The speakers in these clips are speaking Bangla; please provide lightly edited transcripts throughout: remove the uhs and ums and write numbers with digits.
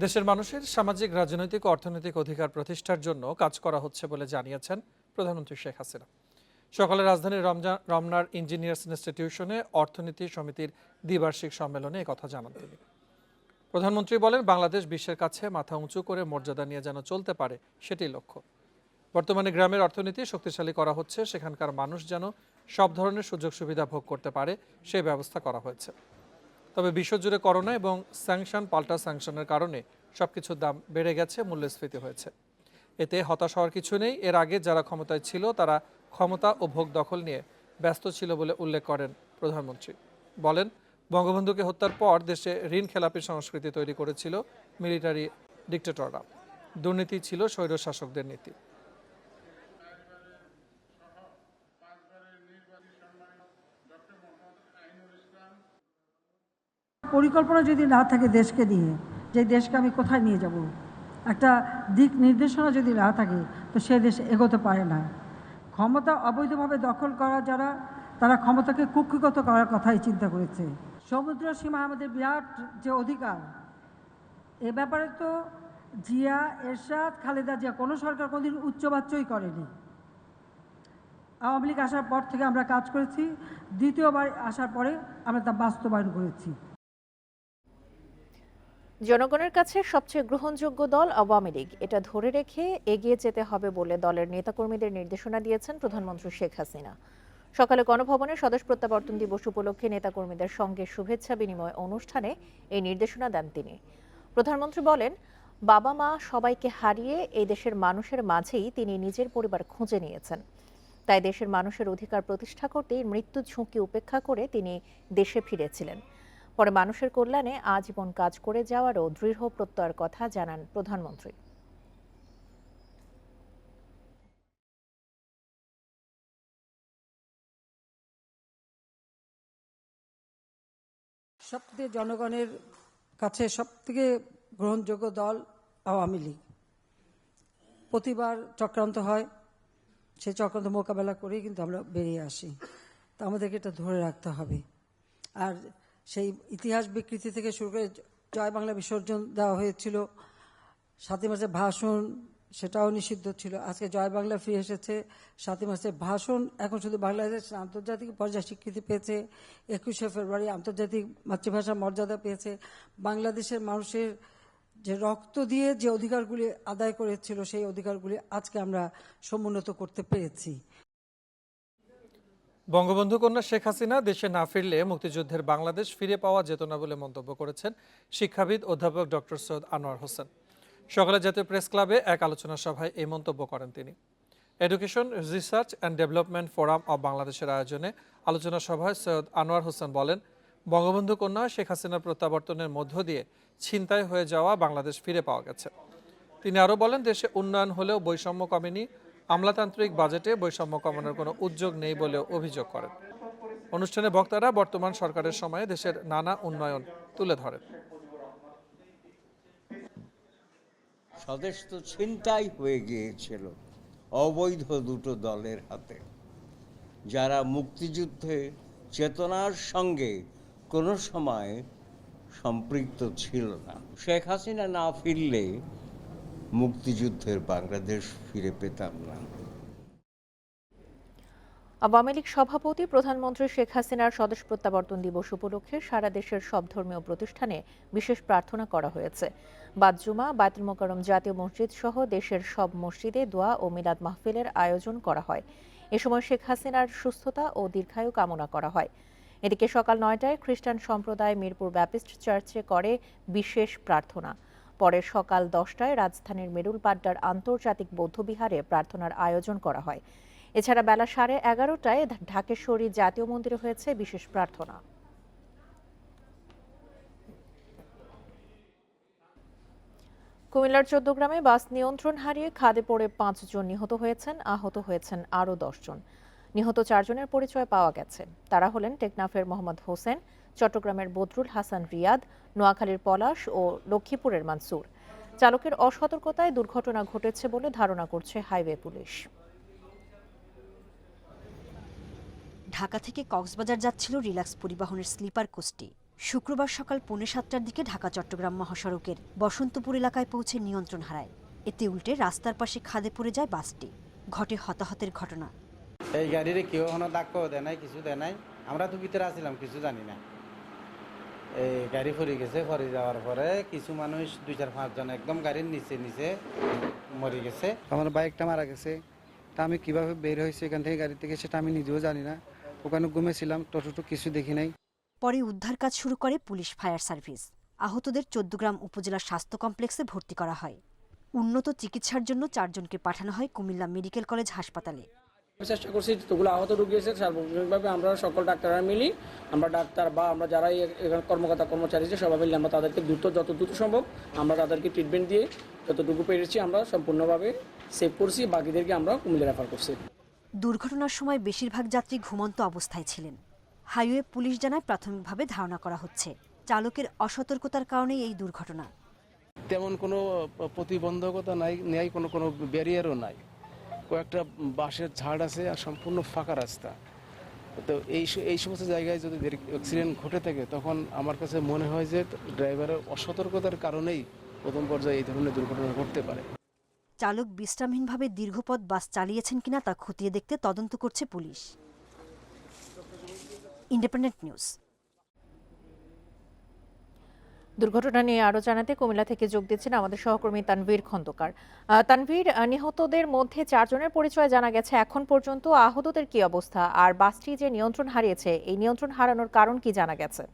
দেশের মানুষের সামাজিক, রাজনৈতিক ও অর্থনৈতিক অধিকার প্রতিষ্ঠার জন্য কাজ করা হচ্ছে বলে জানিয়েছেন প্রধানমন্ত্রী শেখ হাসিনা। সকালে রাজধানীর রমনার ইঞ্জিনিয়ার্স ইনস্টিটিউশনে অর্থনীতি সমিতির দ্বিবার্ষিক সম্মেলনে একথা জানান তিনি। প্রধানমন্ত্রী বলেন, বাংলাদেশ বিশ্বের কাছে মাথা উঁচু করে মর্যাদা নিয়ে যেন চলতে পারে, সেটি লক্ষ্য। বর্তমানে গ্রামের অর্থনীতি শক্তিশালী করা হচ্ছে, সেখানকার মানুষ যেন সব ধরনের সুযোগ সুবিধা ভোগ করতে পারে সেই ব্যবস্থা করা হয়েছে। তবে বিশ্বজুড়ে করোনা এবং স্যাংশন পাল্টা স্যাংশনের কারণে সবকিছুর দাম বেড়ে গেছে, মূল্যস্ফীতি হয়েছে। এতে হতাশ হওয়ার কিছু নেই। এর আগে যারা ক্ষমতায় ছিল তারা ক্ষমতা ও ভোগ দখল নিয়ে ব্যস্ত ছিল বলে উল্লেখ করেন প্রধানমন্ত্রী। বলেন, বঙ্গবন্ধুকে হত্যার পর দেশে ঋণ খেলাপি সংস্কৃতি তৈরি করেছিল মিলিটারি ডিক্টেটররা। দুর্নীতি ছিল স্বৈরশাসকদের নীতি। পরিকল্পনা যদি না থাকে দেশকে নিয়ে, যে দেশকে আমি কোথায় নিয়ে যাব, একটা দিক নির্দেশনা যদি না থাকে, তো সে দেশ এগোতে পারে না। ক্ষমতা অবৈধভাবে দখল করা যারা, তারা ক্ষমতাকে কুক্ষিগত করার কথাই চিন্তা করেছে। সমুদ্র সীমা আমাদের বিরাট যে অধিকার, এ ব্যাপারে তো জিয়া, এরশাদ, খালেদা জিয়া কোনো সরকার কোনোদিন উচ্চবাচ্যই করেনি। আওয়ামী লীগ আসার পর থেকে আমরা কাজ করেছি, দ্বিতীয়বার আসার পরে আমরা তা বাস্তবায়ন করেছি। জনগণের কাছে সবচেয়ে গ্রহণযোগ্য দল আওয়ামী লীগ, এটা ধরে রেখে এগিয়ে যেতে হবে বলে দলের নেতাকর্মীদের নির্দেশনা দিয়েছেন প্রধানমন্ত্রী শেখ হাসিনা। সকালে গণভবনে স্বদেশ প্রত্যাবর্তন দিবস উপলক্ষে নেতাকর্মীদের সঙ্গে শুভেচ্ছা বিনিময় অনুষ্ঠানে এই নির্দেশনা দেন তিনি। প্রধানমন্ত্রী বলেন, বাবা মা সবাইকে হারিয়ে এই দেশের মানুষের মাঝেই তিনি নিজের পরিবার খুঁজে নিয়েছেন। তাই দেশের মানুষের অধিকার প্রতিষ্ঠা করতে মৃত্যুর ঝুঁকি উপেক্ষা করে তিনি দেশে ফিরেছিলেন। পরে মানুষের কল্যাণে আজীবন কাজ করে যাওয়ারও দৃঢ় প্রত্যয়ের কথা জানান প্রধানমন্ত্রী। সবথেকে জনগণের কাছে সবথেকে গ্রহণযোগ্য দল আওয়ামী লীগ। প্রতিবার চক্রান্ত হয়, সেই চক্রান্ত মোকাবেলা করেই কিন্তু আমরা বেরিয়ে আসি। তা আমাদেরকে এটা ধরে রাখতে হবে। আর সেই ইতিহাস বিকৃতি থেকে শুরু করে জয় বাংলা বিসর্জন দেওয়া হয়েছিল, 7ই মার্চের ভাষণ, সেটাও নিষিদ্ধ ছিল। আজকে জয় বাংলা ফিরে এসেছে। 7ই মার্চের ভাষণ এখন শুধু বাংলাদেশ আন্তর্জাতিক পর্যায়ে স্বীকৃতি পেয়েছে। 21শে ফেব্রুয়ারি আন্তর্জাতিক মাতৃভাষার মর্যাদা পেয়েছে। বাংলাদেশের মানুষের যে রক্ত দিয়ে যে অধিকারগুলি আদায় করেছিল, সেই অধিকারগুলি আজকে আমরা সমুন্নত করতে পেরেছি। বঙ্গবন্ধু কন্যা শেখ হাসিনা দেশে না ফিরলে মুক্তিযুদ্ধের বাংলাদেশ ফিরে পাওয়া যেত না বলে মন্তব্য করেছেন শিক্ষাবিদ অধ্যাপক ডক্টর সৈয়দ আনোয়ার হোসেন। সকালে জাতীয় প্রেস ক্লাবে এক আলোচনা সভায় এই মন্তব্য করেন তিনি। Education, research and development forum of বাংলাদেশের আয়োজনে আলোচনা সভায় সৈয়দ আনোয়ার হোসেন বলেন, বঙ্গবন্ধু কন্যা শেখ হাসিনার প্রত্যাবর্তনের মধ্য দিয়ে ছিনতাই হয়ে যাওয়া বাংলাদেশ ফিরে পাওয়া গেছে। তিনি আরও বলেন, দেশে উন্নয়ন হলেও বৈষম্য কমেনি। আমলাতান্ত্রিক বাজেটে বৈষম্য কমানোর কোনো উদ্যোগ নেই বলেও অভিযোগ করেন। অনুষ্ঠানে বক্তারা বর্তমান সরকারের সময়ে দেশের নানা উন্নয়ন তুলে ধরেন। স্বদেশ তো ছিনতাই হয়ে গিয়েছিল অবৈধ দুটো দলের হাতে, যারা মুক্তিযুদ্ধে চেতনার সঙ্গে কোনো সময় সম্পৃক্ত ছিল না। শেখ হাসিনা না ফিরলে মুক্তিযুদ্ধের বাংলাদেশ ফিরে পেতাম না। আওয়ামী লীগ সভাপতি প্রধানমন্ত্রী শেখ হাসিনার স্বদেশ প্রত্যাবর্তন দিবস উপলক্ষে সারা দেশের সব ধর্মীয় প্রতিষ্ঠানে বিশেষ প্রার্থনা করা হয়েছে। বাদ জুমা, বায়তুল মোকাররম জাতীয় মসজিদ সহ দেশের সব মসজিদে দোয়া ও মিলাদ মাহফিলের আয়োজন করা হয়। এ সময় শেখ হাসিনার সুস্থতা ও দীর্ঘায়ু কামনা করা হয়। এদিকে সকাল 9টায় খ্রিস্টান সম্প্রদায় মিরপুর ব্যাপটিস্ট চার্চে করে বিশেষ প্রার্থনা। পরে সকাল 10টায় রাজধানীর মেরুলপাড্ডার আন্তর্জাতিক বৌদ্ধবিহারে প্রার্থনার আয়োজন করা হয়। এছাড়া বেলা 11:30টায় ঢাকেশ্বরী জাতীয় মন্দিরে হয়েছে বিশেষ প্রার্থনা। কুমিল্লার 14 গ্রামে বাস নিয়ন্ত্রণ হারিয়ে খাদে পড়ে 5 জন নিহত হয়েছেন, আহত হয়েছেন আরও 10 জন। নিহত 4 জনের পরিচয় পাওয়া গেছে। তারা হলেন টেকনাফের মোহাম্মদ হোসেন, চট্টগ্রামের বদরুল হাসান রিয়াদ, নোয়াখালীর পলাশ ও লক্ষ্মীপুরের মানসুর। চালকের অসতর্কতায় দুর্ঘটনা ঘটেছে বলে ধারণা করছে হাইওয়ে পুলিশ। ঢাকা থেকে কক্সবাজার যাচ্ছিল রিল্যাক্স পরিবহনের স্লিপার কোচটি। শুক্রবার সকাল 6:45টার দিকে ঢাকা চট্টগ্রাম মহাসড়কের বসন্তপুর এলাকায় পৌঁছে নিয়ন্ত্রণ হারায়। এতে উল্টে রাস্তার পাশে খাদে পড়ে যায় বাসটি। ঘটে হতাহতের ঘটনা। এই গাড়ির কেউ কোনো ধাক্কাও দেয় নাই, কিছু দেয় নাই। আমরা তো ভিতরে আসছিলাম, কিছু জানি না। এই গাড়ি ফরে গেছে, ফরে যাওয়ার পরে কিছু মানুষ 2-4-5 জন একদম গাড়ির নিচে নিচে মরে গেছে। আমার বাইকটা মারা গেছে। তা আমি কিভাবে বের হয়েছি এখান থেকে গাড়ি থেকে সেটা আমি নিজেও জানি না। ওখানে ঘুমেছিলাম, টোটো কিছু দেখি নাই। পরে উদ্ধার কাজ শুরু করে পুলিশ ফায়ার সার্ভিস। আহতদের 14গ্রাম উপজেলা স্বাস্থ্য কমপ্লেক্সে ভর্তি করা হয়। উন্নত চিকিৎসার জন্য 4 জনকে পাঠানো হয় কুমিল্লা মেডিকেল কলেজ হাসপাতালে। চেষ্টা করছি যতগুলো আহত রোগী আছে সার্বজনীনভাবে আমরা সকল ডাক্তাররা মিলি, আমরা ডাক্তার বা আমরা যারা এখানে কর্মকর্তা কর্মচারী আছে সবাই মিলে আমরা তাদেরকে যত দ্রুত সম্ভব আমরা তাদেরকে ট্রিটমেন্ট দিয়ে যতটুকু পেরেছি আমরা সম্পূর্ণভাবে সেভ করছি, বাকিদেরকে আমরা কুমিল্লা রেফার করছি। দুর্ঘটনার সময় বেশিরভাগ যাত্রী ঘুমন্ত অবস্থায় ছিলেন। হাইওয়ে পুলিশ জানায় প্রাথমিকভাবে ধারণা করা হচ্ছে চালকের অসতর্কতার কারণেই এই দুর্ঘটনা। তেমন কোনো প্রতিবন্ধকতা নাই, কোনো ব্যারিয়ারও নাই। কয়েকটা বাঁশের ঝাড় আছে আর সম্পূর্ণ ফাঁকা রাস্তা। তো এই সমস্ত জায়গায় যদি অ্যাক্সিডেন্ট ঘটে থাকে তখন আমার কাছে মনে হয় যে ড্রাইভারের অসতর্কতার কারণেই প্রথম পর্যায়ে এই ধরনের দুর্ঘটনা ঘটতে পারে। চালক বিশ্রামহীনভাবে দীর্ঘপথ বাস চালিয়েছেন কিনা তা খতিয়ে দেখতে তদন্ত করছে পুলিশ। Independent news. দুর্ঘটনা নিয়ে আরো জানাতে কুমিল্লা থেকে যোগ দিচ্ছেন আমাদের সহকর্মী তানভীর খন্দকার। তানভীর, নিহতদের মধ্যে 4 জনের পরিচয় জানা গেছে এখন পর্যন্ত। আহতদের কি অবস্থা, আর বাসটি যে নিয়ন্ত্রণ হারিয়েছে এই নিয়ন্ত্রণ হারানোর কারণ কি জানা গেছে?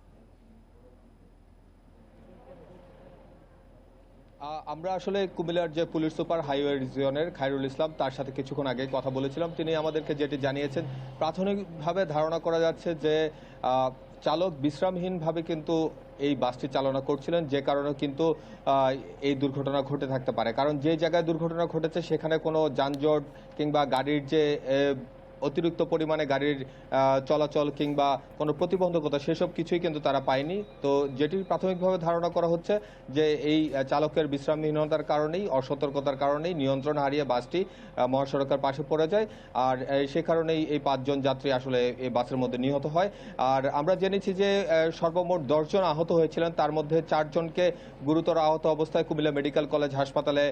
আমরা আসলে কুমিল্লার যে police super highway রিজিয়নের Khairul Islam তার সাথে কিছুক্ষণ আগে কথা বলেছিলাম। তিনি আমাদেরকে যেটি জানিয়েছেন, প্রাথমিকভাবে ধারণা করা যাচ্ছে যে চালক বিশ্রামহীনভাবে কিন্তু এই বাসটি চালনা করছিলেন, যে কারণে কিন্তু এই দুর্ঘটনা ঘটে থাকতে পারে। কারণ যে জায়গায় দুর্ঘটনা ঘটেছে সেখানে কোনো যানজট কিংবা গাড়ির যে অতিরিক্ত পরিমাণে গাড়ির চলাচল কিংবা কোনো প্রতিবন্ধকতা সেসব কিছুই কিন্তু তারা পায়নি। তো যেটি প্রাথমিকভাবে ধারণা করা হচ্ছে যে এই চালকের বিশ্রামহীনতার কারণেই, অসতর্কতার কারণেই নিয়ন্ত্রণ হারিয়ে বাসটি মহাসড়কের পাশে পড়ে যায়। আর সে কারণেই এই 5 জন যাত্রী আসলে এই বাসের মধ্যে নিহত হয়। আর আমরা জেনেছি যে সর্বমোট 10 জন আহত হয়েছিলেন, তার মধ্যে 4 জনকে গুরুতর আহত অবস্থায় কুমিল্লা মেডিকেল কলেজ হাসপাতালে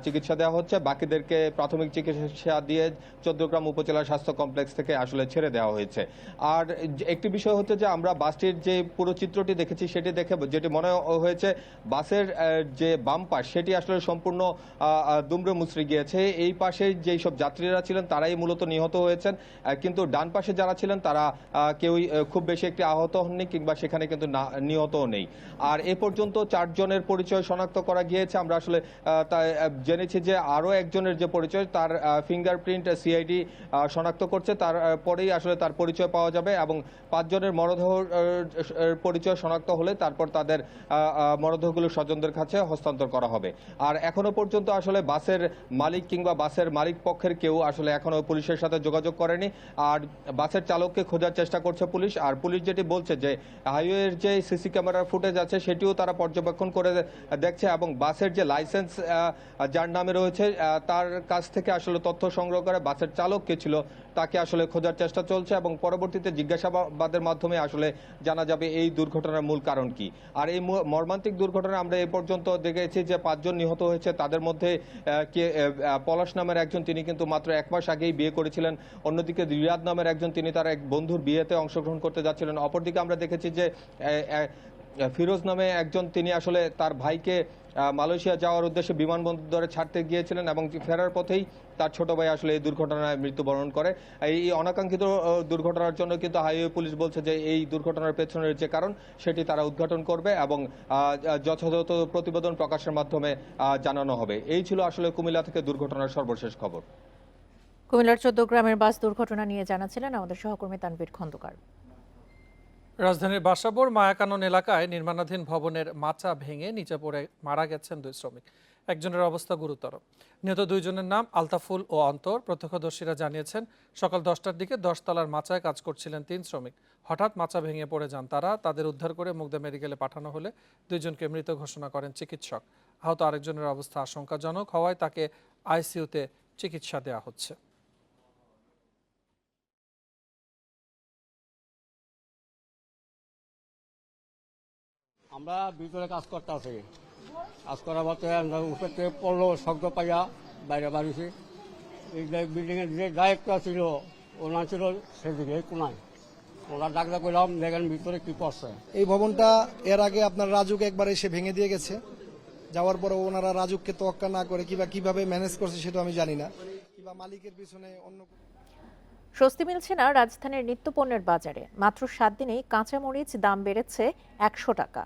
চিকিৎসা দেওয়া হচ্ছে। বাকিদেরকে প্রাথমিক চিকিৎসা দিয়ে 14গ্রাম উপজেলা স্বাস্থ্য কমপ্লেক্স থেকে আসলে ছেড়ে দেওয়া হয়েছে। আর একটি বিষয় হচ্ছে যে আমরা বাসটির যে পুরো চিত্রটি দেখেছি সেটি দেখে যেটি মনে হয়েছে বাসের যে বাম পাশ সেটি আসলে সম্পূর্ণ দুমড়ে মুচড়ে গিয়েছে। এই পাশে যেই সব যাত্রীরা ছিলেন তারাই মূলত নিহত হয়েছেন, কিন্তু ডান পাশে যারা ছিলেন তারা কেউই খুব বেশি একটি আহত হননি কিংবা সেখানে কিন্তু নিহতও নেই। আর এ পর্যন্ত 4 জনের পরিচয় শনাক্ত করা গিয়েছে। আমরা আসলে জেনেছি যে আরও একজনের যে পরিচয় তার ফিঙ্গারপ্রিন্ট সিআইডি শনাক্ত করছে, তারপরেই আসলে তার পরিচয় পাওয়া যাবে এবং 5 জনের মরদেহ পরিচয় শনাক্ত হলে তারপর তাদের মরদেহগুলো স্বজনদের কাছে হস্তান্তর করা হবে। আর এখনো পর্যন্ত আসলে বাসের মালিক কিংবা বাসের মালিক পক্ষের কেউ আসলে এখনো পুলিশের সাথে যোগাযোগ করেনি। আর বাসের চালককে খোঁজার চেষ্টা করছে পুলিশ। আর পুলিশ যেটি বলছে যে হাইওয়ের যে সিসি ক্যামেরার ফুটেজ আছে সেটিও তারা পর্যবেক্ষণ করে দেখছে এবং বাসের যে লাইসেন্স যার নামে রয়েছে তার কাছ থেকে আসলে তথ্য সংগ্রহ করে বাসের চালক কে ছিল তাকে আসলে খোঁজার চেষ্টা চলছে এবং পরবর্তীতে জিজ্ঞাসাবাদের মাধ্যমে আসলে জানা যাবে এই দুর্ঘটনার মূল কারণ কি। আর এই মর্মান্তিক দুর্ঘটনা আমরা এ পর্যন্ত দেখেছি যে 5 জন নিহত হয়েছে। তাদের মধ্যে পলাশ নামের একজন, তিনি কিন্তু মাত্র 1 মাস আগেই বিয়ে করেছিলেন। অন্যদিকে রিয়াদ নামের একজন, তিনি তার এক বন্ধুর বিয়েতে অংশগ্রহণ করতে যাচ্ছিলেন। অপরদিকে আমরা দেখেছি যে ফিরোজ নামে একজন, তিনি আসলে তার ভাইকে মালয়েশিয়া যাওয়ার উদ্দেশ্যে বিমানবন্দরে ছাড়তে গিয়েছিলেন এবং ফেরার পথেই তার ছোট ভাই আসলে এই দুর্ঘটনায় মৃত্যুবরণ করে। এই অনাকাঙ্ক্ষিত দুর্ঘটনার জন্য কিন্তু হাইওয়ে পুলিশ বলছে যে এই দুর্ঘটনার পেছনের যে কারণ সেটি তারা উদ্ঘাটন করবে এবং যথাযথ প্রতিবেদন প্রকাশের মাধ্যমে জানানো হবে। এই ছিল আসলে কুমিল্লা থেকে দুর্ঘটনার সর্বশেষ খবর। কুমিল্লার 14 গ্রামের বাস দুর্ঘটনা নিয়ে জানাচ্ছিলেন আমাদের সহকর্মী তানভীর খন্দকার। রাজধানীর বাসাবোর মায়াকানন এলাকায় নির্মাণাধীন ভবনের মাচা ভেঙে নিচে পড়ে মারা গেছেন 2 শ্রমিক। একজনের অবস্থা গুরুতর। নিহত 2 জনের নাম আলতাফুল ও অন্তর। প্রত্যক্ষদর্শীরা জানিয়েছেন সকাল 10টার দিকে 10 তলার মাচায় কাজ করছিলেন 3 শ্রমিক। হঠাৎ মাচা ভেঙে পড়ে যান তারা। তাদের উদ্ধার করে মুগদা মেডিকেলে পাঠানো হলে 2 জনকে মৃত ঘোষণা করেন চিকিৎসক। আহত আরেকজনের অবস্থা আশঙ্কাজনক হওয়ায় তাকে আইসিইউতে চিকিৎসা দেওয়া হচ্ছে। আমরা ভিতরে কাজ করতে আছি, কাজ করার মতো উপর থেকে পড়লো শব্দ পাইয়া বাইরে বাড়িছি। এই বিল্ডিং এর যে দায়িত্ব ছিল ওনার ছিল সেদিকে কোনায়, ওনার ডাকটা করলাম দেখেন ভিতরে কি করছে। এই ভবনটা এর আগে আপনার রাজুকে একবার এসে ভেঙে দিয়ে গেছে, যাওয়ার পরে ওনারা রাজুককে তোয়াক্কা না করে কিভাবে ম্যানেজ করছে সেটা আমি জানি না, কিংবা মালিকের পিছনে অন্য। স্বস্তি মিলছে না রাজধানীর নিত্যপণ্যের বাজারে। মাত্র 7 দিনেই কাঁচামরিচ দাম বেড়েছে 100 টাকা।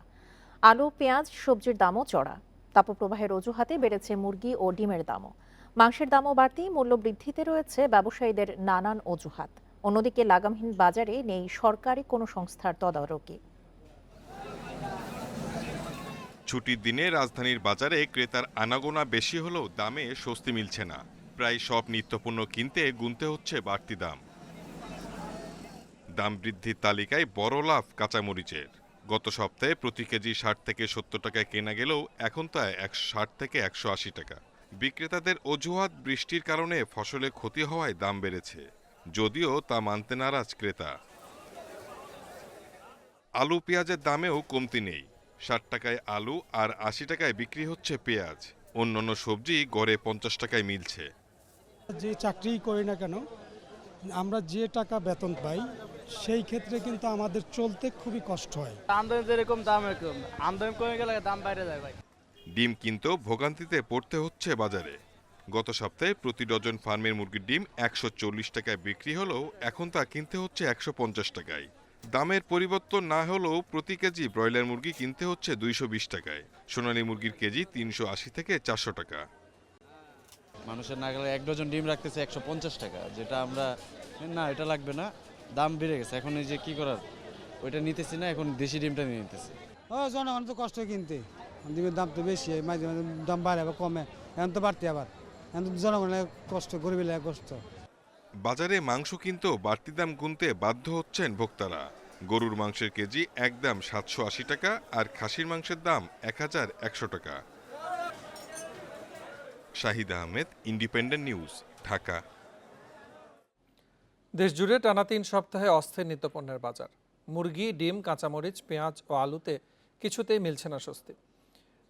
আলু, পেঁয়াজ, সবজির দামও চড়া। তাপপ্রবাহের অজুহাতে বেড়েছে মুরগি ও ডিমের দামও। মাংসের দামও বাড়তি, মূল্য বৃদ্ধিতে রয়েছে ব্যবসায়ীদের নানান অজুহাত। অন্যদিকে লাগামহীন বাজারে নেই সরকারি কোনো সংস্থার তদারকি। ছুটির দিনে রাজধানীর বাজারে ক্রেতার আনাগোনা বেশি হলেও দামে স্বস্তি মিলছে না। প্রায় সব নিত্যপণ্য কিনতে গুনতে হচ্ছে বাড়তি দাম। দাম বৃদ্ধির তালিকায় বড় লাভ কাঁচামরিচের। গত সপ্তাহে প্রতি কেজি 60 থেকে 70 টাকায় কেনা গেলেও এখন তা 160 থেকে 180 টাকা। বিক্রেতাদের অজুহাত বৃষ্টির কারণে ফসলে ক্ষতি হওয়ায় দাম বেড়েছে, যদিও তা মানতে নারাজ ক্রেতা। আলু পেঁয়াজের দামেও কমতি নেই। 60 টাকায় আলু আর 80 টাকায় বিক্রি হচ্ছে পেঁয়াজ। অন্যান্য সবজি গড়ে 50 টাকায় মিলছে। যে চাকরিই করি না কেন, আমরা যে টাকা বেতন পাই সেই ক্ষেত্রে কিন্তু আমাদের চলতে খুবই কষ্ট হয়। আমদানি যেরকম দাম এরকম, আমদানি কমে গেলে দাম বাইরে যায় ভাই। ডিম কিনতেও ভোগান্তিতে পড়তে হচ্ছে বাজারে। গত সপ্তাহে প্রতি ডজন ফার্মের মুরগির ডিম 140 টাকায় বিক্রি হলেও এখন তা কিনতে হচ্ছে 150 টাকায়। দামের পরিবর্তন না হলেও প্রতি কেজি ব্রয়লার মুরগি কিনতে হচ্ছে 220 টাকায়। সোনালী মুরগির কেজি 380 থেকে 400 টাকা। মানুষের নাগালে 1 ডজন ডিম রাখতেছে 150 টাকা, যেটা আমরা না, এটা লাগবে না, দাম বেড়ে গেছে। এখন এই যে কি করার, ওইটা নিতেছি না, এখন দেশি ডিমটা নিয়ে নিতেছি। জনগণ তো কষ্ট কিনতে, ডিমের দাম তো বেশি, মাঝে মাঝে দাম বাড়ে আবার কমে, এখন তো বাড়তে আবার, এখন তো জনগণের কষ্ট, গরিবের কষ্ট। বাজারে মাংস কিনতেও বাড়তি দাম গুনতে বাধ্য হচ্ছেন ভোক্তারা। গরুর মাংসের কেজি একদম 780 টাকা আর খাসির মাংসের দাম 1100 টাকা। Shahid Ahmed, independent News, Dhaka. দেশজুড়ে টানা 3 সপ্তাহে অস্থির নিত্যপণ্যের বাজার। মুরগি, ডিম, কাঁচামরিচ, পেঁয়াজ ও আলুতে কিছুতেই মিলছে না স্বস্তি।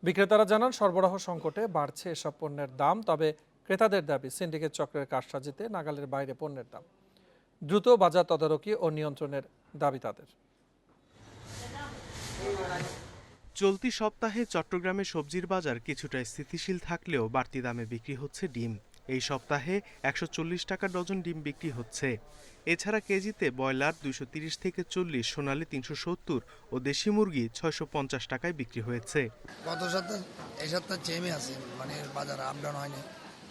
বিক্রেতারা জানান সরবরাহ সংকটে বাড়ছে এসব পণ্যের দাম। তবে ক্রেতাদের দাবি সিন্ডিকেট চক্রের কারসাজিতে নাগালের বাইরে পণ্যের দাম। দ্রুত বাজার তদারকি ও নিয়ন্ত্রণের দাবি তাদের। চলতি সপ্তাহে চট্টগ্রামে সবজির বাজার কিছুটা স্থিতিশীল থাকলেও বাড়তি দামে বিক্রি হচ্ছে ডিম। এই সপ্তাহে 140 টাকা ডজন ডিম বিক্রি হচ্ছে। এছাড়া কেজিতে ব্রয়লার 230 থেকে 40, সোনালী 370 ও দেশি মুরগি 650 টাকায় বিক্রি হয়েছে। গত সপ্তাহ এই সপ্তাহ চেমে আছে, মানে বাজার আপ ডাউন হয়নি,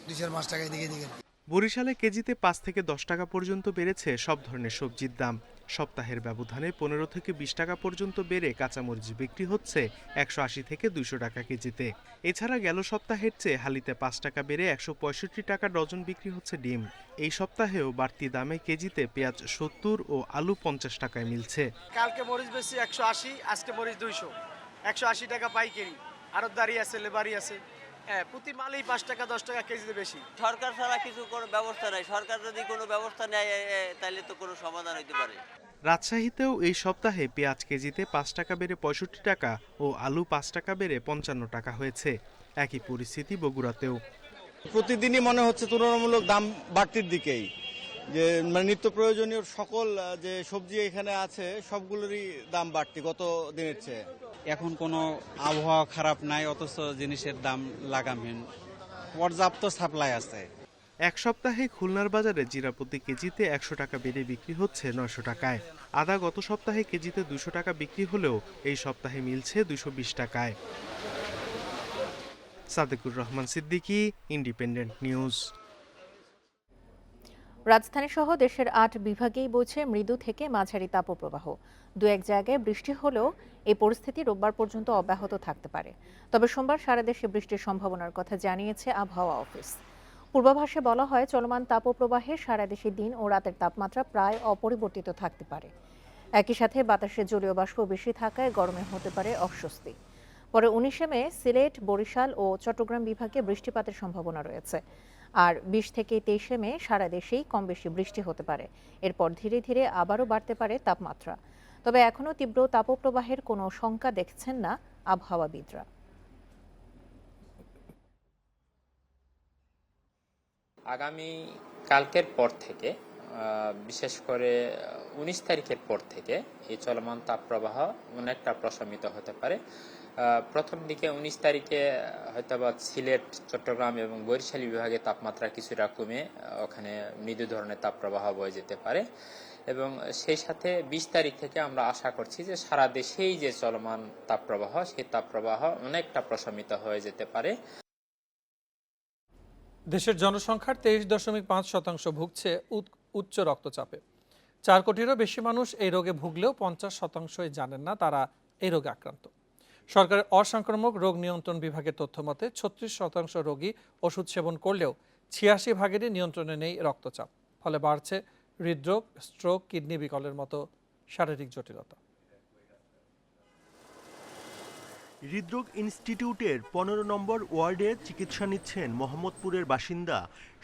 2-4 টাকা এদিকে এদিকে। বরিশালে কেজিতে 5 থেকে 10 টাকা পর্যন্ত বেড়েছে সব ধরনের সবজির দাম। সপ্তাহের ব্যবধানে 15 থেকে 20 টাকা পর্যন্ত বেড়ে কাঁচামরিচ বিক্রি হচ্ছে 180 থেকে 200 টাকা কেজিতে। এছাড়া গেল সপ্তাহের চেয়ে হালিতে 5 টাকা বেড়ে 165 টাকা ডজন বিক্রি হচ্ছে ডিম। এই সপ্তাহেও বাড়তি দামে কেজিতে পেঁয়াজ 70 ও আলু 50 টাকায় মিলছে। কালকে মরিচ বেশি 180, আজকে মরিচ 200, 180 টাকা পাইকারি। আরো দাঁড়িয়ে আছে, লেবারি আছে, প্রতি মালেই 5 টাকা 10 টাকা কেজিতে বেশি। সরকার ছাড়া কিছু কোনো ব্যবস্থা নাই। সরকার যদি কোনো ব্যবস্থা নেয় তাহলে তো কোনো সমাধান হইতে পারে। রাজশাহীতেও এই সপ্তাহে পেঁয়াজ কেজিতে 5 টাকা বেড়ে 65 টাকা ও আলু 5 টাকা বেড়ে 55 টাকা হয়েছে। একই পরিস্থিতি বগুড়াতেও। প্রতিদিনই মনে হচ্ছে তুলনামূলক দাম বাড়তির দিকেই, যে মানে নিত্য প্রয়োজনীয় সকল যে সবজি এখানে আছে সবগুলোরই দাম বাড়তি গত দিনের চেয়ে। এখন কোনো আবহাওয়া খারাপ নাই, অথচ জিনিসের দাম লাগামহীন, পর্যাপ্ত সাপ্লাই আছে। এক সপ্তাহে খুলনার বাজারে জিরা প্রতি কেজিতে 100 টাকা বেড়ে বিক্রি হচ্ছে 900 টাকায়। আদা গত সপ্তাহে কেজিতে 200 টাকা বিক্রি হলেও এই সপ্তাহে মিলছে 220 টাকায়। Sadequr Rahman Siddiqui, independent news. রাজধানী সহ দেশের 8 বিভাগেই বইছে মৃদু থেকে মাঝারি তাপপ্রবাহ। 2-1 জায়গায় বৃষ্টি হলেও এই পরিস্থিতি রোববার পর্যন্ত অব্যাহত থাকতে পারে। তবে সোমবার সারা দেশে বৃষ্টির সম্ভাবনার কথা জানিয়েছে আবহাওয়া অফিস। পূর্বাভাসে বলা হয় চলমান তাপপ্রবাহে সারা দেশে দিন ও রাতের তাপমাত্রা প্রায় অপরিবর্তিত থাকতে পারে। একই সাথে বাতাসে জলীয় বাষ্প বেশি থাকায় গরমে হতে পারে অস্বস্তি। পরে 19 মে সিলেট, বরিশাল ও চট্টগ্রাম বিভাগে বৃষ্টিপাতের সম্ভাবনা রয়েছে। আর 20 থেকে 23 মে সারা দেশেই কম বেশি বৃষ্টি হতে পারে। এরপর ধীরে ধীরে আবারও বাড়তে পারে তাপমাত্রা। তবে এখনও তীব্র তাপপ্রবাহের কোনো শঙ্কা দেখছেন না আবহাওয়াবিদরা। আগামী কালকের পর থেকে বিশেষ করে 19 তারিখের পর থেকে এই চলমান তাপপ্রবাহ অনেকটা প্রশমিত হতে পারে। প্রথম দিকে 19 তারিখে হয়তোবা সিলেট, চট্টগ্রাম এবং বরিশাল বিভাগে তাপমাত্রা কিছুটা কমে ওখানে মৃদু ধরনের তাপপ্রবাহ বয়ে যেতে পারে এবং সেই সাথে 20 তারিখ থেকে আমরা আশা করছি যে সারা দেশেই যে চলমান তাপপ্রবাহ সেই তাপপ্রবাহ অনেকটা প্রশমিত হয়ে যেতে পারে। দেশের জনসংখ্যার 23.5% ভুগছে উচ্চ রক্তচাপে। 4 কোটিরও বেশি মানুষ এই রোগে ভুগলেও 50%ই জানেন না তারা এই রোগে আক্রান্ত। সরকারের অসংক্রামক রোগ নিয়ন্ত্রণ বিভাগের তথ্য মতে 36% রোগী ওষুধ সেবন করলেও 86 ভাগেরই নিয়ন্ত্রণে নেই রক্তচাপ। ফলে বাড়ছে হৃদরোগ, স্ট্রোক, কিডনি বিকলের মতো শারীরিক জটিলতা। হৃদরোগ ইনস্টিটিউটের 15 নম্বর ওয়ার্ডে চিকিৎসা নিচ্ছেন মোহাম্মদপুরের বাসিন্দা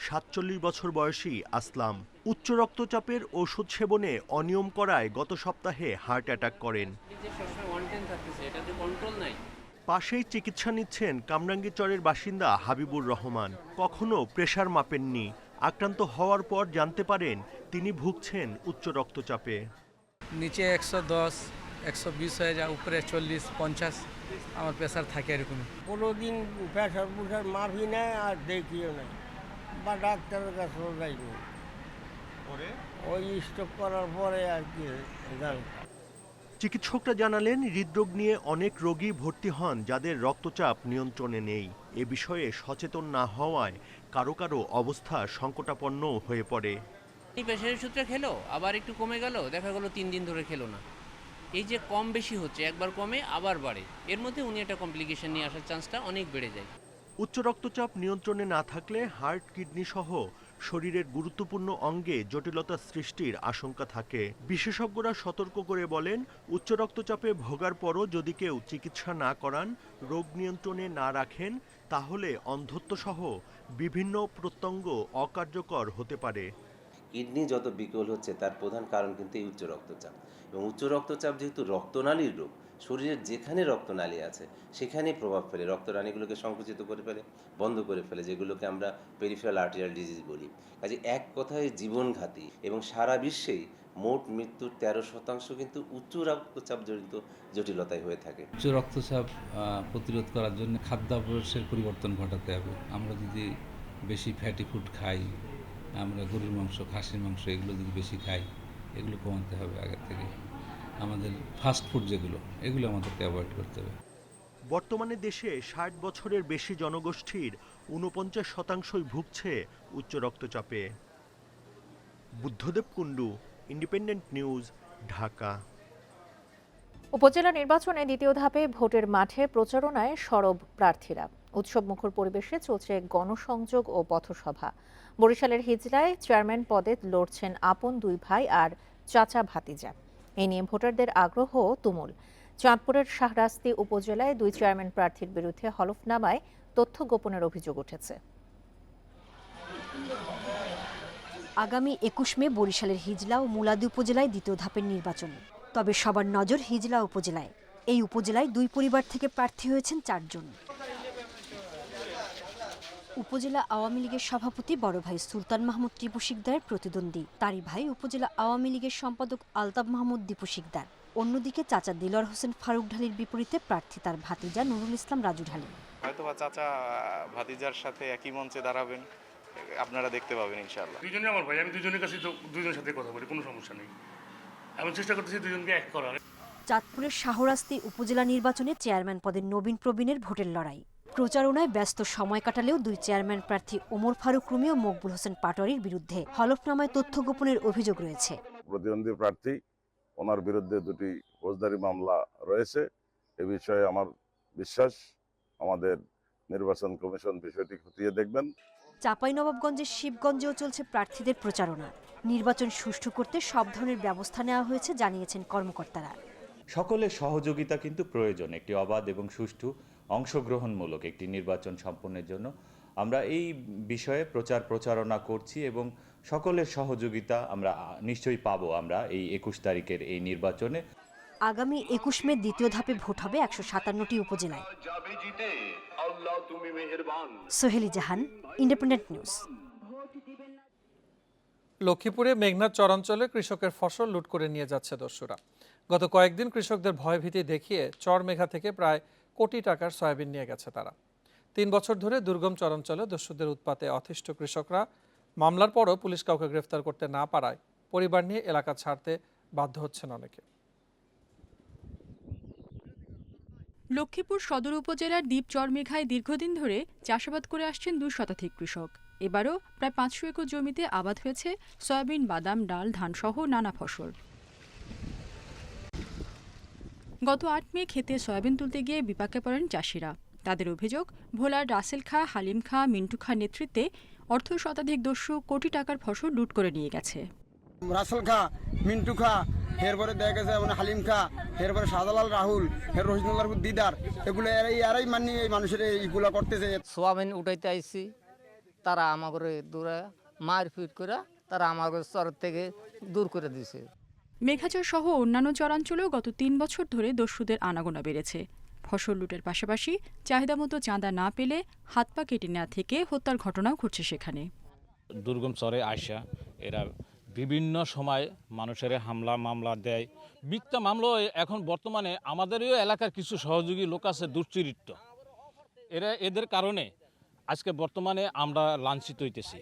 47 বছর বয়সী আসলাম। উচ্চ রক্তচাপের ওষুধ সেবনে অনিয়ম করায় গত সপ্তাহে হার্ট অ্যাটাক করেন। পাশেই চিকিৎসা নিচ্ছেন কামরাঙ্গীরচরের বাসিন্দা হাবিবুর রহমান। কখনো প্রেসার মাপেননি। আক্রান্ত হওয়ার পর জানতে পারেন তিনি ভুগছেন উচ্চ রক্তচাপে। নিচে 110, 120 হয়ে যায়, উপরে 40, 50 আমার প্রেসার থাকে এরকম। কোনোদিন প্রেসার মাপি নেয় আর দেখিও নাই বা ডাক্তারের কাছেও যাইনি। ওই স্ট্রোক করার পরে আর কি জানি। চিকিৎসকরা জানালেন হৃদরোগ নিয়ে অনেক রোগী ভর্তি হন যাদের রক্তচাপ নিয়ন্ত্রণে নেই। এ বিষয়ে সচেতন না হওয়ায় কারো কারো অবস্থা সংকটাপন্ন হয়ে পড়ে। প্রেসারের সূত্রে খেলো, আবার একটু কমে গেল, দেখা গেল 3 দিন ধরে খেলো না। এই যে কম বেশি হচ্ছে, একবার কমে আবার বাড়ে, এর মধ্যে উনি একটা কমপ্লিকেশন নিয়ে আসার চান্সটা অনেক বেড়ে যায়। উচ্চ রক্তচাপ নিয়ন্ত্রণে না থাকলে হার্ট, কিডনি সহ শরীরের গুরুত্বপূর্ণ অঙ্গে জটিলতা সৃষ্টির আশঙ্কা থাকে। বিশেষজ্ঞরা সতর্ক করে বলেন, উচ্চ রক্তচাপে ভোগার পরও যদি কেউ চিকিৎসা না করান, রোগ নিয়ন্ত্রণে না রাখেন, তাহলে অন্ধত্ব সহ বিভিন্ন প্রত্যঙ্গ অকার্যকর হতে পারে। কিডনি যত বিকল হচ্ছে তার প্রধান কারণ কিন্তু এই উচ্চ রক্তচাপ, এবং উচ্চ রক্তচাপ যেহেতু রক্তনালীর রোগ, শরীরের যেখানে রক্তনালী আছে সেখানেই প্রভাব ফেলে, রক্তনালীগুলোকে সংকুচিত করে ফেলে, বন্ধ করে ফেলে, যেগুলোকে আমরা পেরিফেরাল আর্টেরিয়াল ডিজিজ বলি। কাজে এক কথায় জীবনঘাতী, এবং সারা বিশ্বেই মোট মৃত্যুর 13% কিন্তু উচ্চ রক্তচাপ জড়িত জটিলতায় হয়ে থাকে। উচ্চ রক্তচাপ প্রতিরোধ করার জন্য খাদ্যাভ্যাসের পরিবর্তন ঘটাতে হবে। আমরা যদি বেশি ফ্যাটি ফুড খাই, আমরা গরুর মাংস, খাসির মাংস এগুলো যদি বেশি খাই, এগুলো কমাতে হবে আগের থেকে। আমাদের ফাস্ট ফুড যেগুলো, এগুলো আমাদেরকে অ্যাভয়েড করতে হবে। বর্তমানে দেশে 60 বছরের বেশি জনগোষ্ঠীর 49%ই ভুগছে উচ্চ রক্তচাপে। Buddhadeb Kundu, Independent News, Dhaka. উপজেলা নির্বাচনে দ্বিতীয় ধাপে ভোটের মাঠে প্রচারণায় সরব প্রার্থীরা। উৎসবমুখর পরিবেশে চলছে গণসংযোগ ও পথসভা। বরিশালের হিজলায় চেয়ারম্যান পদে লড়ছেন আপন 2 ভাই আর চাচা ভাতিজা। এ নিয়ে ভোটারদের আগ্রহ তুমুল। চাঁদপুরের শাহরাস্তি উপজেলায় 2 চেয়ারম্যান প্রার্থীর বিরুদ্ধে হলফনামায় তথ্য গোপনের অভিযোগ উঠেছে। আগামী 21 মে বরিশালের হিজলা ও মুলাদি উপজেলায় দ্বিতীয় ধাপের নির্বাচন। তবে সবার নজর হিজলা উপজেলায়। এই উপজেলায় 2 পরিবার থেকে প্রার্থী হয়েছেন 4 জন। উপজেলা আওয়ামী লীগের সভাপতি বড় ভাই সুলতান মাহমুদ টিপু শিকদারের প্রতিদ্বন্দ্বী তারই ভাই উপজেলা আওয়ামী লীগের সম্পাদক আলতাফ মাহমুদ দীপু শিকদার। অন্যদিকে চাচা দিলওয়ার হোসেন ফারুক ঢালির বিপরীতে প্রার্থী তার ভাতিজা নুরুল ইসলাম রাজু ঢালি। হয়তোবা চাচা ভাতিজার সাথে একই মঞ্চে দাঁড়াবেন, আপনারা দেখতে পাবেন ইনশাআল্লাহ। দুজনে আমার ভাই, আমি দুজনের কাছে তো দুজনের সাথে কথা বলি, কোনো সমস্যা নেই। আমি চেষ্টা করতেছি দুজনকে এক করার। চাঁদপুরের শাহরাস্তি উপজেলা নির্বাচনে চেয়ারম্যান পদে নবীন প্রবীণের ভোটের লড়াই। প্রচারণায় ব্যস্ত সময় কাটালেও 2 চেয়ারম্যান প্রার্থী ওমর ফারুক রুমি ও মকবুল হোসেন পাটোয়ারির বিরুদ্ধে হলফনামায় তথ্য গোপনের অভিযোগ রয়েছে। প্রতিদ্বন্দ্বী প্রার্থী, ওনার বিরুদ্ধে 2টি ফৌজদারি মামলা রয়েছে। এ বিষয়ে আমার বিশ্বাস আমাদের নির্বাচন কমিশন বিষয়টি খতিয়ে দেখবেন। চাঁপাইনবাবগঞ্জের শিবগঞ্জেও চলছে প্রার্থীদের প্রচারণা। নির্বাচন সুষ্ঠু করতে সব ধরনের ব্যবস্থা নেওয়া হয়েছে জানিয়েছেন কর্মকর্তারা। সকলের সহযোগিতা কিন্তু প্রয়োজন একটি অবাধ এবং সুষ্ঠু অংশগ্রহণমূলক একটি নির্বাচন সম্পন্নের জন্য। আমরা এই বিষয়ে প্রচারণা করছি এবং সকলের সহযোগিতা আমরা নিশ্চয়ই পাবো আমরা এই 21 তারিখের এই নির্বাচনে। আগামী ২১ মে দ্বিতীয় ধাপে ভোট হবে ১৫৭টি উপজেলায়। সোহেলি জাহান, ইন্ডিপেন্ডেন্ট নিউজ। লক্ষ্মীপুরে মেঘনার চরাঞ্চলে কৃষকের ফসল লুট করে নিয়ে যাচ্ছে দস্যুরা। গত কয়েকদিন কৃষকদের ভয়ভীতি দেখিয়ে চরমেঘা থেকে প্রায় কোটি টাকার সয়াবিন নিয়ে গেছে তারা। ৩ বছর ধরে দুর্গম চরাঞ্চলে দস্যুদের উৎপাতে অতিষ্ঠ কৃষকরা মামলার পরও পুলিশ কাউকে গ্রেফতার করতে না পারায় পরিবার নিয়ে এলাকা ছাড়তে বাধ্য হচ্ছেন অনেকে। লক্ষ্মীপুর সদর উপজেলার দ্বীপ চরমেঘায় দীর্ঘদিন ধরে চাষাবাদ করে আসছেন ২ শতাধিক কৃষক। এবারও প্রায় ৫০০ একর জমিতে আবাদ হয়েছে সয়াবিন, বাদাম, ডাল, ধানসহ নানা ফসল। গত ৮ মে খেতে সয়াবিন তুলতে গিয়ে বিপাকে পড়েন চাষিরা। তাদের অভিযোগ, ভোলার রাসেল খাঁ, হালিম খাঁ, মিন্টু খাঁ নেতৃত্বে অর্ধ শতাধিক দস্যু কোটি টাকার ফসল লুট করে নিয়ে গেছে। রাসেল খাঁ, মিন্টু খাঁ, এরপরে দেখা গেছে হালিম খাঁ, এরপরে শাহজালাল রাহুল, রহিদুল্লাহ দিদার, এগুলো এরাই মানি এই মানুষের এইগুলো করতেছে। সোয়াবিন উঠাইতে আইসি, তারা আমাকে দূরে মারপিট করে তারা আমাকে চর থেকে দূর করে দিছে। মেঘাচর সহ অন্যান্য চরাঞ্চলেও গত ৩ বছর ধরে দস্যুদের আনাগোনা বেড়েছে। ফসল লুটের পাশাপাশি চাহিদা মতো চাঁদা না পেলে হাত পা কেটে নেওয়া থেকে হত্যার ঘটনাও ঘটছে সেখানে। দুর্গম চরে আইসা এরা বিভিন্ন সময় মানুষের হামলা মামলা দেয়। মিথ্যা মামলা এখন বর্তমানে আমাদেরও এলাকার কিছু সহযোগী লোক আছে দুশ্চরিত্র, এদের কারণে আজকে বর্তমানে আমরা লাঞ্ছিত হইতেছি।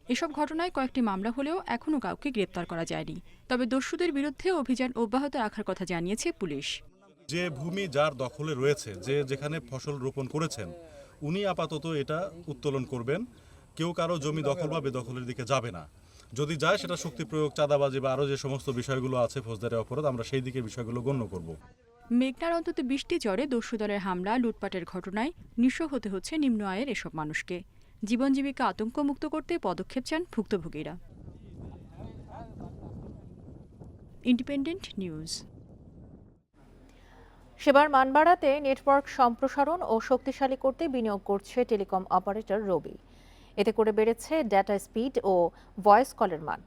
এসব ঘটনায় কয়েকটি মামলা হলেও এখনও কাউকে গ্রেপ্তার করা যায়নি। তবে দস্যুদের বিরুদ্ধে অভিযান অব্যাহত রাখার কথা জানিয়েছে পুলিশ। যে ভূমি যার দখলে রয়েছে, যে যেখানে ফসল রোপণ করেছেন, উনি আপাতত এটা উত্তোলন করবেন। কেউ কারো জমি দখল বা বেদখলের দিকে যাবে না। যদি যায় সেটা শক্তি প্রয়োগ, চাঁদাবাজি বা আরও যে সমস্ত বিষয়গুলো আছে ফৌজদারি অপরাধ, আমরা সেই দিকে বিষয়গুলো গণ্য করব। মেঘনার অন্তত ২০টি চরে দস্যুদলের হামলা, লুটপাটের ঘটনায় নিঃস্ব হতে হচ্ছে নিম্ন আয়ের এসব মানুষকে। জীবন জীবিকা আতঙ্কমুক্ত করতে পদক্ষেপ চান ভুক্তভোগীরা। Independent news. সেবার মান বাড়াতে নেটওয়ার্ক সম্প্রসারণ ও শক্তিশালী করতে বিনিয়োগ করছে টেলিকম অপারেটর রবি। এতে করে বেড়েছে ডেটা স্পিড ও ভয়েস কলের মান,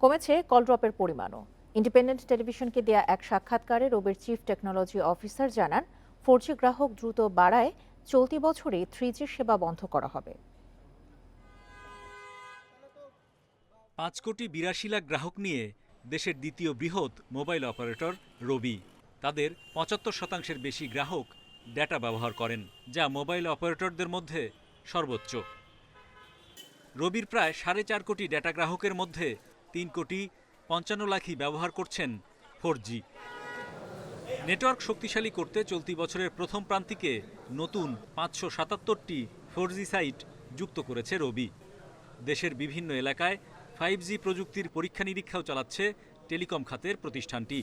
কমেছে কল ড্রপের পরিমাণও। ইন্ডিপেন্ডেন্ট টেলিভিশনকে দেয়া এক সাক্ষাৎকারে রবির চিফ টেকনোলজি অফিসার জানান, 4G গ্রাহক দ্রুত বাড়ায় চলতি বছরে 3G সেবা বন্ধ করা হবে। 5 কোটি ৮২ লাখ গ্রাহক নিয়ে দেশের দ্বিতীয় বৃহৎ মোবাইল অপারেটর রবি। তাদের ৭৫% বেশি গ্রাহক ডেটা ব্যবহার করেন, যা মোবাইল অপারেটরদের মধ্যে সর্বোচ্চ। রবির প্রায় 4.5 কোটি ডেটা গ্রাহকের মধ্যে 3 কোটি 55 লাখই ব্যবহার করছেন 4G। নেটওয়ার্ক শক্তিশালী করতে চলতি বছরের প্রথম প্রান্তিকে নতুন 577টি 4G সাইট যুক্ত করেছে রবি। দেশের বিভিন্ন এলাকায় 5G প্রযুক্তির পরীক্ষা নিরীক্ষাও চালাচ্ছে টেলিকম খাতের প্রতিষ্ঠানটি।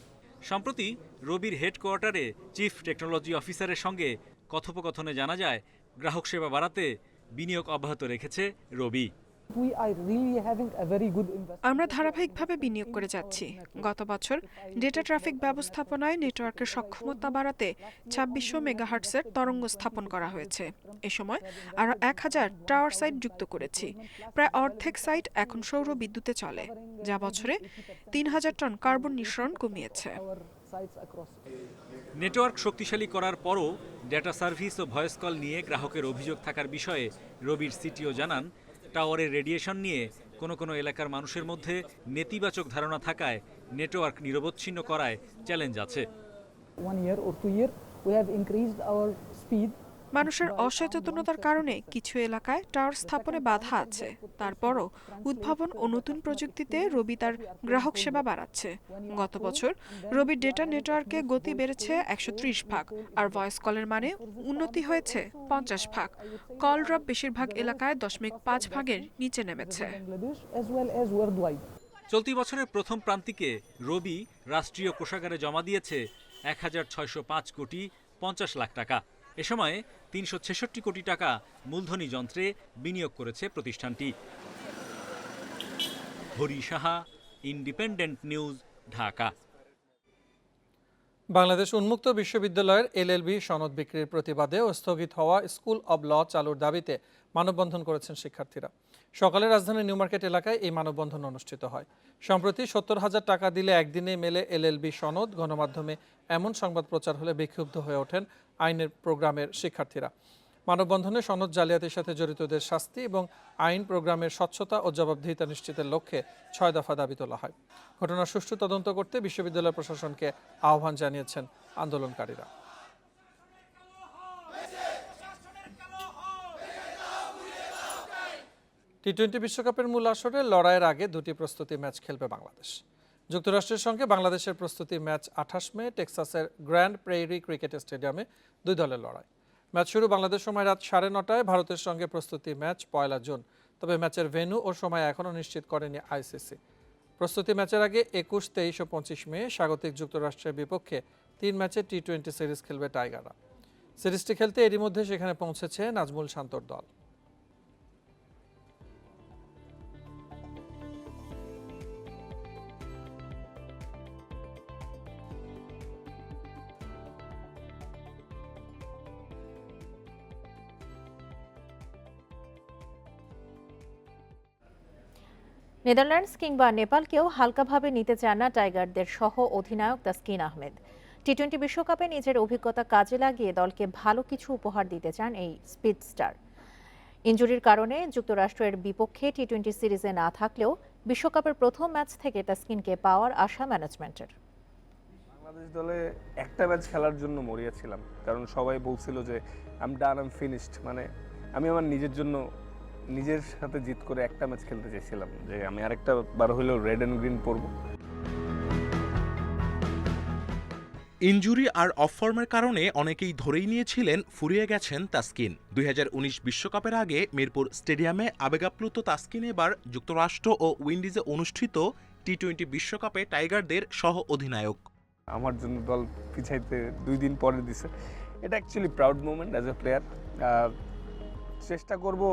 সম্প্রতি রবির হেডকোয়ার্টারে চিফ টেকনোলজি অফিসারের সঙ্গে কথোপকথনে জানা যায়, গ্রাহক সেবা বাড়াতে বিনিয়োগ অব্যাহত রেখেছে রবি। আমরা ধারাবাহিকভাবে বিনিয়োগ করে যাচ্ছি। গত বছর ডেটা ট্রাফিক ব্যবস্থাপনায় নেটওয়ার্কের সক্ষমতা বাড়াতে 2600 মেগাহার্টজের তরঙ্গ স্থাপন করা হয়েছে। এ সময় আরও 1000 টাওয়ার সাইট যুক্ত করেছি। প্রায় অর্ধেক সাইট এখন সৌর বিদ্যুতে চলে, যা বছরে 3000 টন কার্বন নিঃসরণ কমিয়েছে। নেটওয়ার্ক শক্তিশালী করার পরও ডেটা সার্ভিস ও ভয়েস কল নিয়ে গ্রাহকের অভিযোগ থাকার বিষয়ে রবির সিটিও জানান, টাওয়ারের রেডিয়েশন নিয়ে কোনো এলাকার মানুষের মধ্যে নেতিবাচক ধারণা থাকায় নেটওয়ার্ক নিরবচ্ছিন্ন করায় চ্যালেঞ্জ আছে। মানুষের অসচেতনতার কারণে কিছু এলাকায় টাওয়ার স্থাপনে বাধা আছে। তারপরও উদ্ভাবন ও নতুন প্রযুক্তিতে রবি তার গ্রাহক সেবা বাড়াচ্ছে। গত বছর রবির ডেটা নেটওয়ার্কে গতি বেড়েছে 130 ভাগ, আর ভয়েস কলের মানে উন্নতি হয়েছে 50 ভাগ। কল ড্রপ বেশিরভাগ এলাকায় 0.5 ভাগের নিচে নেমেছে। চলতি বছরের প্রথম প্রান্তিকে রবি রাষ্ট্রীয় কোষাগারে জমা দিয়েছে 1605 কোটি 50 লাখ টাকা। এ সময়ে 366 কোটি টাকা মূলধনী যন্ত্রে বিনিয়োগ করেছে প্রতিষ্ঠানটি। Hari Saha, Independent News, Dhaka. বাংলাদেশ উন্মুক্ত বিশ্ববিদ্যালয়ের LLB সনদ বিক্রির প্রতিবাদে ও স্থগিত হওয়া স্কুল অব ল চালুর দাবিতে মানববন্ধন করেছেন শিক্ষার্থীরা। সকালে রাজধানীর নিউ মার্কেট এলাকায় এই মানববন্ধন অনুষ্ঠিত হয়। সম্প্রতি 70,000 টাকা দিলে একদিনে মেলে LLB সনদ। গণমাধ্যমে এমন সংবাদ প্রচার হলে বিক্ষুব্ধ হয়ে ওঠেন আইনের প্রোগ্রামের শিক্ষার্থীরা। মানববন্ধনে সনদ জালিয়াতির সাথে জড়িতদের শাস্তি এবং আইন প্রোগ্রামের স্বচ্ছতা ও জবাবদিহিতা নিশ্চিতের লক্ষ্যে 6 দফা দাবি তোলা হয়। ঘটনার সুষ্ঠু তদন্ত করতে বিশ্ববিদ্যালয় প্রশাসনকে আহ্বান জানিয়েছেন আন্দোলনকারীরা। টি-20 বিশ্বকাপের মূল আসরে লড়াইয়ের আগে 2টি প্রস্তুতি ম্যাচ খেলবে বাংলাদেশ। যুক্তরাষ্ট্রের সঙ্গে বাংলাদেশের প্রস্তুতি ম্যাচ 28 মে টেক্সাসের গ্র্যান্ড প্রেইরি ক্রিকেট স্টেডিয়ামে 2 দলের লড়াই। ম্যাচ শুরু বাংলাদেশ সময় রাত 9:30টায়। ভারতের সঙ্গে প্রস্তুতি ম্যাচ 1 জুন। তবে ম্যাচের ভেন্যু ও সময় এখনও নিশ্চিত করেনি ICC। প্রস্তুতি ম্যাচের আগে 21, 23 ও 25 মে স্বাগতিক যুক্তরাষ্ট্রের বিপক্ষে 3 ম্যাচে টি-20 সিরিজ খেলবে টাইগাররা। সিরিজটি খেলতে এরই মধ্যে সেখানে পৌঁছেছে নাজমুল শান্তর দল। নেদারল্যান্ডস কিংবা নেপালকেও হালকাভাবে নিতে চান না টাইগারদের সহ অধিনায়ক তাসকিন আহমেদ। টি-20 বিশ্বকাপে নিজের অভিজ্ঞতা কাজে লাগিয়ে দলকে ভালো কিছু উপহার দিতে চান এই স্পিড স্টার। ইনজুরির কারণে যুক্তরাষ্ট্রের বিপক্ষে টি-20 সিরিজে না থাকলেও বিশ্বকাপের প্রথম ম্যাচ থেকে তাসকিনকে পাওয়ার আশা ম্যানেজমেন্টের। বাংলাদেশ দলে একটা ম্যাচ খেলার জন্য মরিয়া ছিলাম, কারণ সবাই বলছিল যে I am done, I am finished. মানে আমি আমার নিজের জন্য নিজের সাথে জিত করে একটা ম্যাচ খেলতে চাইছিলাম, যে আমি আরেকটা বার হলেও রেড অ্যান্ড গ্রিন পরবো। ইনজুরি আর অফ ফর্মের কারণে অনেকেই ধরেই নিয়েছিলেন ফুরিয়ে গেছেন তাসকিন। 2019 বিশ্বকাপের আগে মিরপুর স্টেডিয়ামে আবেগাপ্লুত তাসকিন এবার যুক্তরাষ্ট্র ও উইন্ডিজে অনুষ্ঠিত টি-20 বিশ্বকাপে টাইগারদের সহ অধিনায়ক। আমার জন্য দল পিছাইতে 2 দিন পরে দিছে, এটা actually proud moment as a player. চেষ্টা করব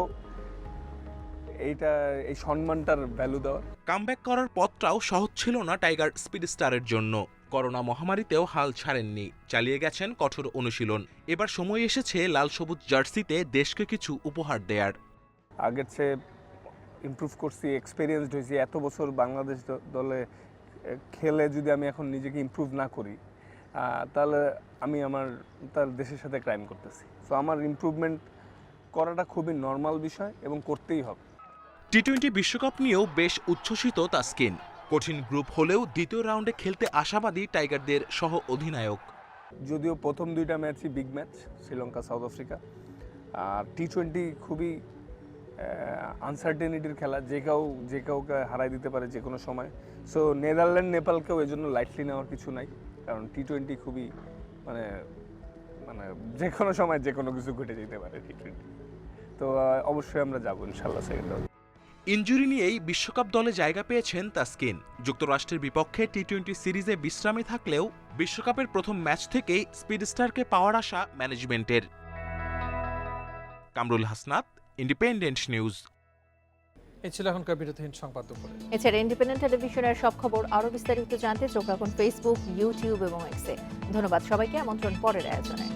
এই সম্মানটার ভ্যালু দেওয়ার। কামব্যাক করার পথটাও সহজ ছিল না টাইগার স্পিড স্টারের জন্য। করোনা মহামারীতেও হাল ছাড়েননি, চালিয়ে গেছেন কঠোর অনুশীলন। এবার সময় এসেছে লাল সবুজ জার্সিতে দেশকে কিছু উপহার দেয়ার। আগের চেয়ে ইমপ্রুভ করছি, এক্সপেরিয়েন্সড হয়েছি। এত বছর বাংলাদেশ দলে খেলে যদি আমি এখন নিজেকে ইমপ্রুভ না করি, তাহলে আমি তার দেশের সাথে ক্রাইম করতেছি। সো আমার ইমপ্রুভমেন্ট করাটা খুবই নর্মাল বিষয় এবং করতেই হবে। টি-20 বিশ্বকাপ নিয়েও বেশ উচ্ছ্বসিত তাসকিন। কঠিন গ্রুপ হলেও দ্বিতীয় রাউন্ডে খেলতে আশাবাদী টাইগারদের সহ অধিনায়ক। যদিও প্রথম 2টা ম্যাচই big match, Sri Lanka, South Africa. আর টি-20 খুবই আনসার্টেনিটির খেলা, যে কাউকে হারাই দিতে পারে যে কোনো সময়। সো নেদারল্যান্ড, নেপালকেও এজন্য লাইটলি নেওয়ার কিছু নাই, কারণ টি-20 খুবই মানে যে কোনো সময় যে কোনো কিছু ঘটে যেতে পারে টি-20। তো অবশ্যই আমরা যাবো ইনশাল্লাহ সেকেন্ড রাউন্ড। ইনজুরি নিয়েই বিশ্বকাপ দলে জায়গা পেয়েছেন তাসকিন। যুক্তরাষ্ট্রের বিপক্ষে টি-20 সিরিজে বিশ্রামে থাকলেও বিশ্বকাপের প্রথম ম্যাচ থেকেই স্পিড স্টারকে পাওয়ার আশা ম্যানেজমেন্টের। Kamrul Hasnat, independent news. এই ছিল এখনকার বিরতিহীন সংবাদ দুপুরে। এছাড়া ইন্ডিপেন্ডেন্ট টেলিভিশনের সব খবর আরো বিস্তারিত জানতে চোখ রাখুন ফেসবুক, ইউটিউব এবং এক্সে। ধন্যবাদ সবাইকে। আমন্ত্রণ পরের আয়োজনে।